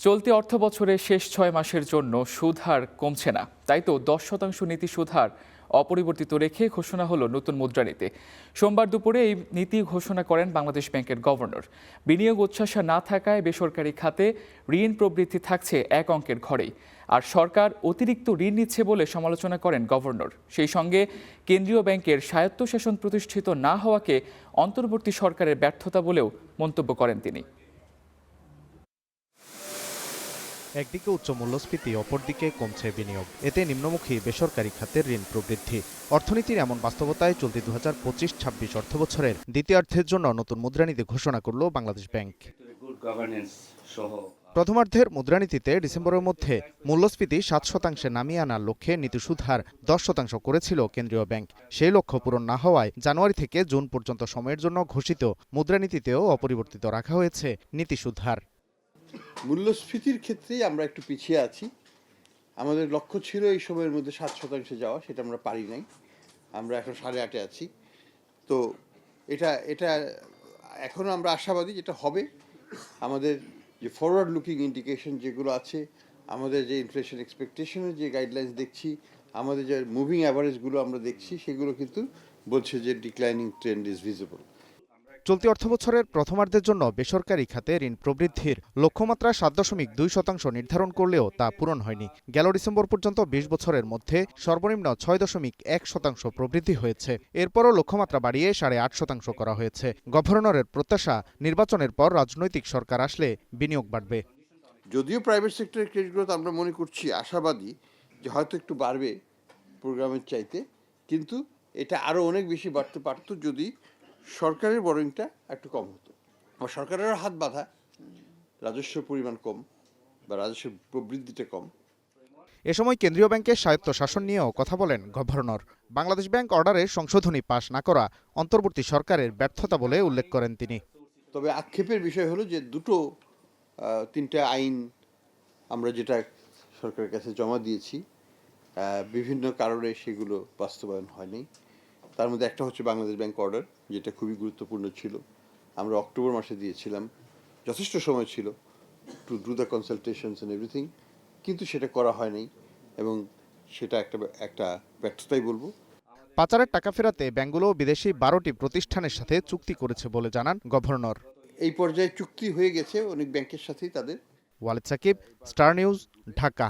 চলতি অর্থবছরের শেষ ৬ মাসের জন্য সুদ হার কমছে না, তাই তো ১০% নীতি সুদ হার অপরিবর্তিত রেখে ঘোষণা হলো নতুন মুদ্রানীতি। সোমবার দুপুরে এই নীতি ঘোষণা করেন বাংলাদেশ ব্যাংকের গভর্নর। বিনিয়োগ উচ্ছ্বাসা না থাকায় বেসরকারি খাতে ঋণ প্রবৃদ্ধি থাকছে এক অঙ্কের ঘরেই, আর সরকার অতিরিক্ত ঋণ নিচ্ছে বলে সমালোচনা করেন গভর্নর। সেই সঙ্গে কেন্দ্রীয় ব্যাংকের স্বায়ত্তশাসন প্রতিষ্ঠিত না হওয়াকে অন্তর্বর্তী সরকারের ব্যর্থতা বলেও মন্তব্য করেন তিনি। একদিকে উচ্চ মূল্যস্ফীতি, অপরদিকে কমছে বিনিয়োগ, এতে নিম্নমুখী বেসরকারি খাতের ঋণ প্রবৃদ্ধি। অর্থনীতির এমন বাস্তবতায় চলতি ২০২৫-২৬ অর্থবছরের দ্বিতীয়ার্ধের জন্য নতুন মুদ্রানীতি ঘোষণা করল বাংলাদেশ ব্যাংক। প্রথমার্ধের মুদ্রানীতিতে ডিসেম্বরের মধ্যে মূল্যস্ফীতি ৭% নামিয়ে আনার লক্ষ্যে নীতি সুদ হার ১০% করেছিল কেন্দ্রীয় ব্যাংক। সেই লক্ষ্য পূরণ না হওয়ায় জানুয়ারি থেকে জুন পর্যন্ত সময়ের জন্য ঘোষিত মুদ্রানীতিতেও অপরিবর্তিত রাখা হয়েছে নীতি সুদ হার। মূল্যস্ফীতির ক্ষেত্রেই আমরা একটু পিছিয়ে আছি। আমাদের লক্ষ্য ছিল এই সময়ের মধ্যে ৭% যাওয়া, সেটা আমরা পারি নাই। আমরা এখন ৮.৫-এ আছি। তো এটা এখনও আমরা আশাবাদী যেটা হবে। আমাদের যে ফরওয়ার্ড লুকিং ইন্ডিকেশন যেগুলো আছে, আমাদের যে ইনফ্লেশন এক্সপেকটেশনের যে গাইডলাইন্স দেখছি, আমাদের যে মুভিং অ্যাভারেজগুলো আমরা দেখছি, সেগুলো কিন্তু বলছে যে ডিক্লাইনিং ট্রেন্ড ইজ ভিজিবল। চলতি অর্থবছরের প্রথমার্ধের জন্য বেসরকারি খাতে ঋণ প্রবৃদ্ধির লক্ষ্যমাত্রা ৭.২% নির্ধারণ করলেও তা পূরণ হয়নি। গেল ডিসেম্বর পর্যন্ত ২০ বছরের মধ্যে সর্বনিম্ন ৬.১% প্রবৃদ্ধি হয়েছে। এরপরও লক্ষ্যমাত্রা বাড়িয়ে ৮.৫% করা হয়েছে। গভর্নরের প্রত্যাশা, নির্বাচনের পর রাজনৈতিক সরকার আসলে বিনিয়োগ বাড়বে। যদিও প্রাইভেট সেক্টরের ক্রেডিট গ্রোথ আমরা মনে করছি আশাবাদী যে হয়তো একটু বাড়বে প্রোগ্রামের চাইতে, কিন্তু এটা আরও অনেক বেশি বাড়তে পারত যদি সরকারের বরোয়িংটা একটু কম হতো। আর সরকারেরও হাত বাঁধা, রাজস্বের পরিমাণ কম বা রাজস্বের প্রবৃদ্ধিটা কম। এ সময় কেন্দ্রীয় ব্যাংকের স্বায়ত্তশাসন নিয়েও কথা বলেন গভর্নর। বাংলাদেশ ব্যাংক অর্ডারে সংশোধনী পাশ না করা অন্তর্বর্তী সরকারের ব্যর্থতা বলে উল্লেখ করেন তিনি। তবে আক্ষেপের বিষয় হলো যে তিনটা আইন আমরা যেটা সরকারের কাছে জমা দিয়েছি, বিভিন্ন কারণে সেগুলো বাস্তবায়ন হয়নি। তার মধ্যে একটা হচ্ছে বাংলাদেশ ব্যাংক অর্ডার, যেটা খুবই গুরুত্বপূর্ণ ছিল। আমরা অক্টোবর মাসে দিয়েছিলাম, যথেষ্ট সময় ছিল to do the consultations and everything, কিন্তু সেটা করা হয়নি এবং সেটা একটা ব্যর্থতাই বলবো। পাচারের টাকা ফেরাতে ব্যাংকগুলো বিদেশি ১২টি প্রতিষ্ঠানের সাথে চুক্তি করেছে বলে জানান গভর্নর। এই পর্যায়ে চুক্তি হয়ে গেছে অনেক ব্যাংকের সাথেই তাদের। Walid Sakib, Star News, Dhaka.